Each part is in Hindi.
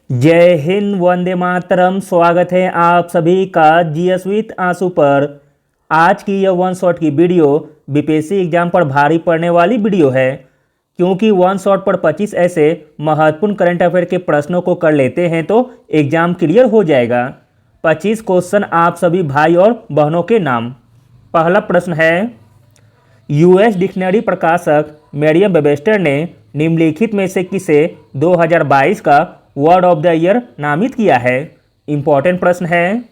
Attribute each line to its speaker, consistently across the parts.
Speaker 1: जय हिंद, वंदे मातरम। स्वागत है आप सभी का जीएस विथ आंसू पर। आज की यह वन शॉट की वीडियो बीपीएससी एग्जाम पर भारी पड़ने वाली वीडियो है, क्योंकि वन शॉट पर 25 ऐसे महत्वपूर्ण करंट अफेयर के प्रश्नों को कर लेते हैं तो एग्जाम क्लियर हो जाएगा। 25 क्वेश्चन आप सभी भाई और बहनों के नाम। पहला प्रश्न है, यूएस डिक्शनरी प्रकाशक मेरियम वेबस्टर ने निम्नलिखित में से किसे 2022 का वर्ड ऑफ द ईयर नामित किया है? इंपॉर्टेंट प्रश्न है।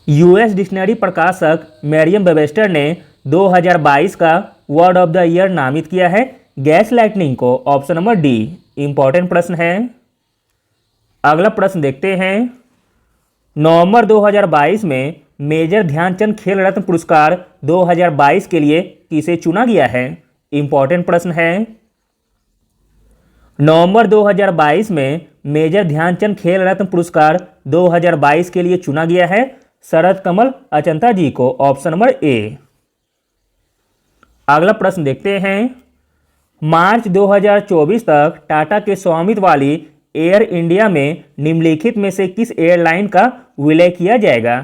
Speaker 1: यूएस डिक्शनरी प्रकाशक मेरियम वेबस्टर ने 2022 का वर्ड ऑफ द ईयर नामित किया है गैस लाइटनिंग को। ऑप्शन नंबर डी इंपॉर्टेंट प्रश्न है। अगला प्रश्न देखते हैं, नवंबर 2022 में मेजर ध्यानचंद खेल रत्न पुरस्कार 2022 के लिए किसे चुना गया है? इंपॉर्टेंट प्रश्न है। नवंबर 2022 में मेजर ध्यानचंद खेल रत्न पुरस्कार 2022 के लिए चुना गया है शरद कमल अचंता जी को। Option number A. अगला प्रश्न देखते हैं, मार्च 2024 तक टाटा के स्वामित्व वाली एयर इंडिया में निम्नलिखित में से किस एयरलाइन का विलय किया जाएगा?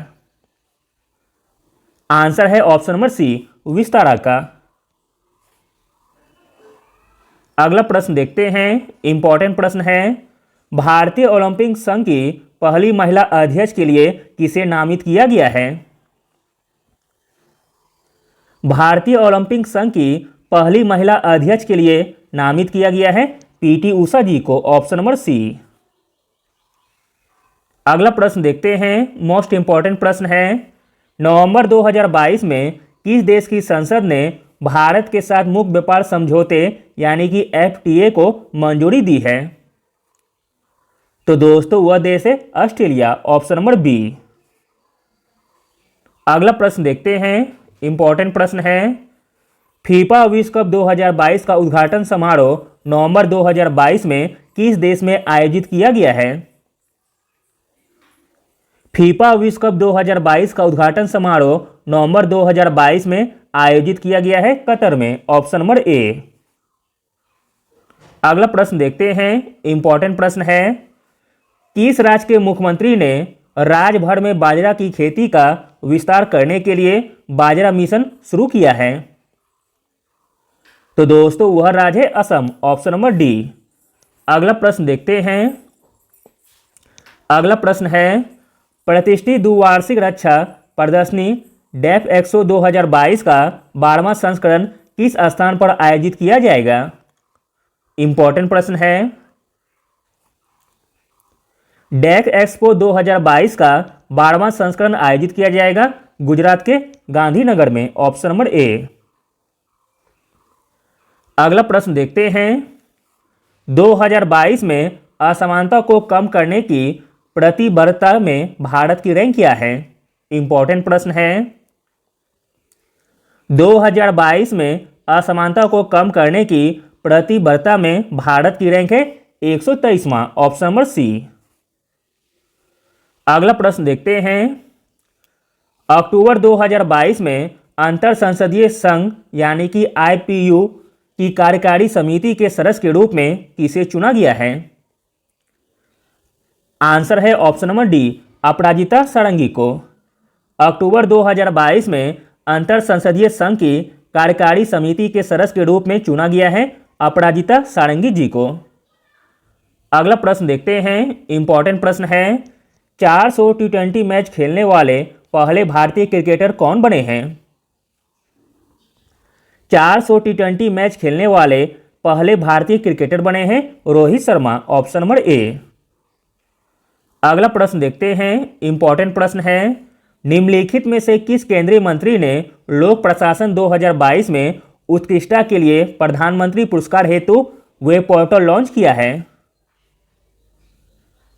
Speaker 1: आंसर है ऑप्शन नंबर सी, विस्तारा का। अगला प्रश्न देखते हैं, इंपॉर्टेंट प्रश्न है, भारतीय ओलंपिक संघ की पहली महिला अध्यक्ष के लिए किसे नामित किया गया है? भारतीय ओलंपिक संघ की पहली महिला अध्यक्ष के लिए नामित किया गया है पीटी उषा जी को। Option number C. अगला प्रश्न देखते हैं, मोस्ट इंपॉर्टेंट प्रश्न है, नवंबर 2022 में किस देश की संसद ने भारत के साथ मुक्त व्यापार समझौते यानी कि एफटीए को मंजूरी दी है? तो दोस्तों वह देश है ऑस्ट्रेलिया। Option number B. अगला प्रश्न देखते हैं, इंपॉर्टेंट प्रश्न है, फीफा विश्व कप 2022 का उद्घाटन समारोह नवंबर 2022 में किस देश में आयोजित किया गया है? फीफा विश्व कप 2022 का उद्घाटन समारोह नवंबर 2022 में आयोजित किया गया है कतर में। Option number A. अगला प्रश्न देखते हैं, इंपॉर्टेंट प्रश्न है, किस राज्य के मुख्यमंत्री ने राज्य भर में बाजरा की खेती का विस्तार करने के लिए बाजरा मिशन शुरू किया है? तो दोस्तों वह राज्य है असम। Option number D. अगला प्रश्न देखते हैं, अगला प्रश्न है, प्रतिष्ठित द्विवार्षिक रक्षा प्रदर्शनी डेफ एक्सपो 2022 का 12वां संस्करण किस स्थान पर आयोजित किया जाएगा? इंपॉर्टेंट प्रश्न है। डेफ एक्सपो 2022 का 12वां संस्करण आयोजित किया जाएगा गुजरात के गांधीनगर में। Option number A. अगला प्रश्न देखते हैं, 2022 में असमानता को कम करने की प्रतिबद्धता में भारत की रैंक क्या है? इंपॉर्टेंट प्रश्न है। 2022 में असमानता को कम करने की प्रतिबद्धता में भारत की रैंक है 123वां। Option number C. अगला प्रश्न देखते हैं, अक्टूबर 2022 में अंतर संसदीय संघ यानी कि आईपीयू की कार्यकारी समिति के सदस्य के रूप में किसे चुना गया है? आंसर है ऑप्शन नंबर डी, अपराजिता सारंगी को। अक्टूबर 2022 में अंतर संसदीय संघ की कार्यकारी समिति के सदस्य के रूप में चुना गया है अपराजिता सारंगी जी को। अगला प्रश्न देखते हैं, इंपॉर्टेंट प्रश्न है, 400 टी20 मैच खेलने वाले पहले भारतीय क्रिकेटर कौन बने हैं? 400 टी20 मैच खेलने वाले पहले भारतीय क्रिकेटर बने हैं Rohit Sharma. Option number A. अगला प्रश्न देखते हैं, इंपॉर्टेंट प्रश्न है, निम्नलिखित में से किस केंद्रीय मंत्री ने लोक प्रशासन 2022 में उत्कृष्टता के लिए प्रधानमंत्री पुरस्कार हेतु वेब पोर्टल लॉन्च किया है?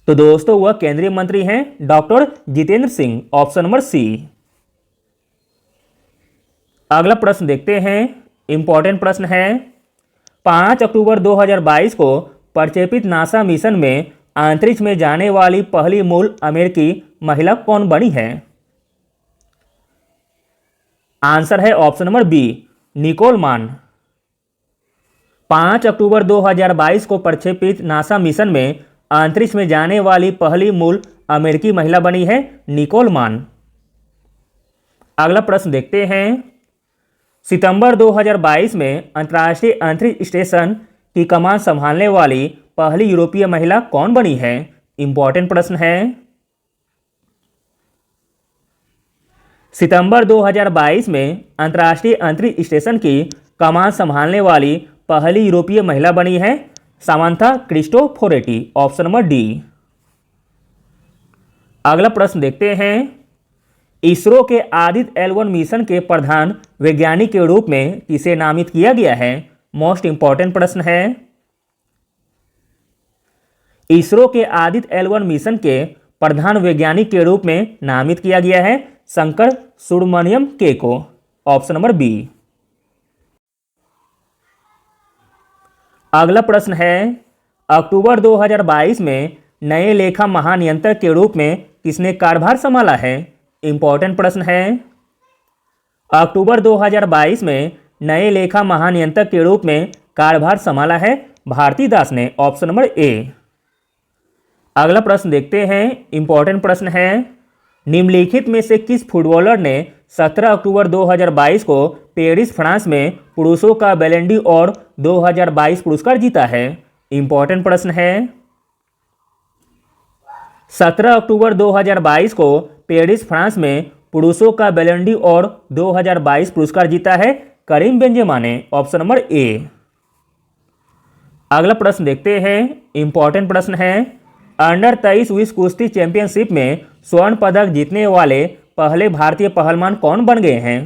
Speaker 1: तो दोस्तों वह केंद्रीय मंत्री हैं doctor Jitendra Singh. Option number C. अगला प्रश्न देखते हैं, इंपॉर्टेंट प्रश्न है, 5 अक्टूबर 2022 को प्रक्षेपित नासा मिशन में अंतरिक्ष में जाने वाली पहली मूल अमेरिकी महिला कौन बनी है? आंसर है ऑप्शन नंबर बी, निकोल मान। 5 अक्टूबर 2022 को प्रक्षेपित नासा मिशन में अंतरिक्ष में जाने वाली पहली मूल अमेरिकी महिला बनी है निकोल मान। अगला प्रश्न देखते हैं, सितंबर 2022 में अंतर्राष्ट्रीय अंतरिक्ष स्टेशन की कमान संभालने वाली पहली यूरोपीय महिला कौन बनी है? इंपॉर्टेंट प्रश्न है। सितंबर 2022 में अंतर्राष्ट्रीय अंतरिक्ष स्टेशन की कमान संभालने वाली पहली यूरोपीय महिला बनी है सामांथा क्रिस्टोफोरेटी। Option number D. अगला प्रश्न देखते हैं, इसरो के आदित्य L1 मिशन के प्रधान वैज्ञानिक के रूप में किसे नामित किया गया है? मोस्ट इंपॉर्टेंट प्रश्न है। इसरो के आदित्य L1 मिशन के प्रधान वैज्ञानिक के रूप में नामित किया गया है शंकर सुब्रमण्यम के को। Option number B. अगला प्रश्न है, अक्टूबर 2022 में नए लेखा महानियंत्रक के रूप में किसने कार्यभार संभाला है? इंपॉर्टेंट प्रश्न है। अक्टूबर 2022 में नए लेखा महानियंत्रक के रूप में कार्यभार संभाला है भारती दास ने। Option number A. अगला प्रश्न देखते हैं, इंपॉर्टेंट प्रश्न है, निम्नलिखित में से किस फुटबॉलर ने 17 अक्टूबर 2022 को पेरिस फ्रांस में पुरुषों का बैलन ड'ओर 2022 पुरस्कार जीता है? इंपॉर्टेंट प्रश्न है। 17 अक्टूबर 2022 को पेरिस फ्रांस में पुरुषों का बैलन ड'ओर 2022 पुरस्कार जीता है करीम बेंजेमा ने। Option number A. अगला प्रश्न देखते हैं, इंपॉर्टेंट प्रश्न है, अंडर 23 विश्व कुश्ती चैंपियनशिप में स्वर्ण पदक जीतने वाले पहले भारतीय पहलवान कौन बन गए हैं?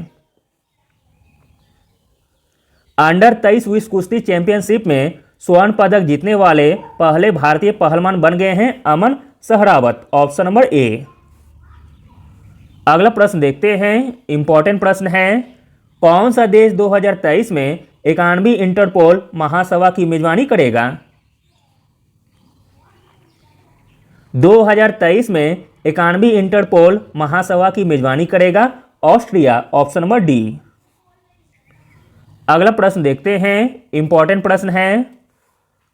Speaker 1: अंडर 23 विश्व कुश्ती चैंपियनशिप में स्वर्ण पदक जीतने वाले पहले भारतीय पहलवान बन गए हैं Aman Sehrawat. Option number A. अगला प्रश्न देखते हैं, इंपॉर्टेंट प्रश्न है, कौन सा देश 2023 में 91वीं इंटरपोल महासभा की मेजबानी करेगा? 2023 में 91वीं इंटरपोल महासभा की मेजबानी करेगा ऑस्ट्रिया। Option number D. अगला प्रश्न देखते हैं, इंपॉर्टेंट प्रश्न है,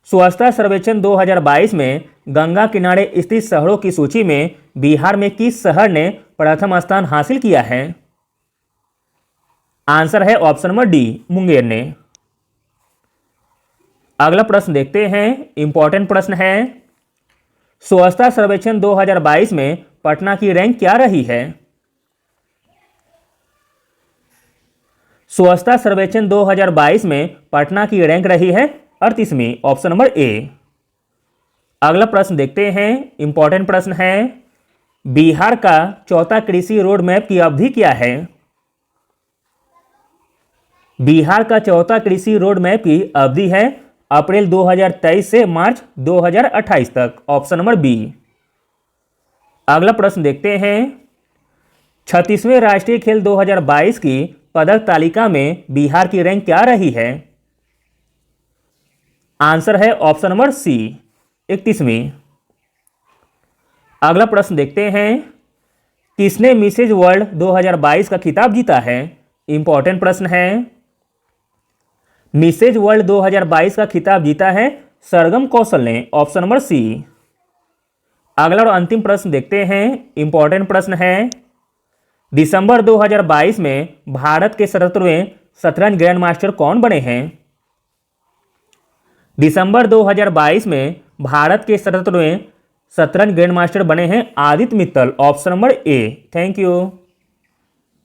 Speaker 1: स्वच्छता सर्वेक्षण 2022 में गंगा किनारे स्थित शहरों की सूची में बिहार में किस शहर ने प्रथम स्थान हासिल किया है? आंसर है ऑप्शन नंबर डी, मुंगेर ने। अगला प्रश्न देखते हैं, इंपॉर्टेंट प्रश्न है, स्वच्छता सर्वेक्षण 2022 में पटना की रैंक क्या रही है? स्वच्छता सर्वेक्षण 2022 में पटना की रैंक रही है 38वीं। Option number A. अगला प्रश्न देखते हैं, इंपॉर्टेंट प्रश्न है, बिहार का चौथा कृषि रोड मैप की अवधि क्या है? बिहार का चौथा कृषि रोड मैप की अवधि है अप्रैल 2023 से मार्च 2028 तक। Option number B. अगला प्रश्न देखते हैं, 36वें राष्ट्रीय खेल 2022 की पदक तालिका में बिहार की रैंक क्या रही है? आंसर है ऑप्शन नंबर सी, 31वीं। अगला प्रश्न देखते हैं, किसने मिसेज वर्ल्ड 2022 का खिताब जीता है? इंपॉर्टेंट प्रश्न है। मिसेज वर्ल्ड 2022 का खिताब जीता है सरगम कौशल ने। Option number C. अगला और अंतिम प्रश्न देखते हैं, इंपॉर्टेंट प्रश्न है, दिसंबर 2022 में भारत के 77वें शतरंज ग्रैंड मास्टर कौन बने हैं? दिसंबर 2022 में भारत के 77वें शतरंज ग्रैंड मास्टर बने हैं Aditya Mittal. Option number A. Thank you.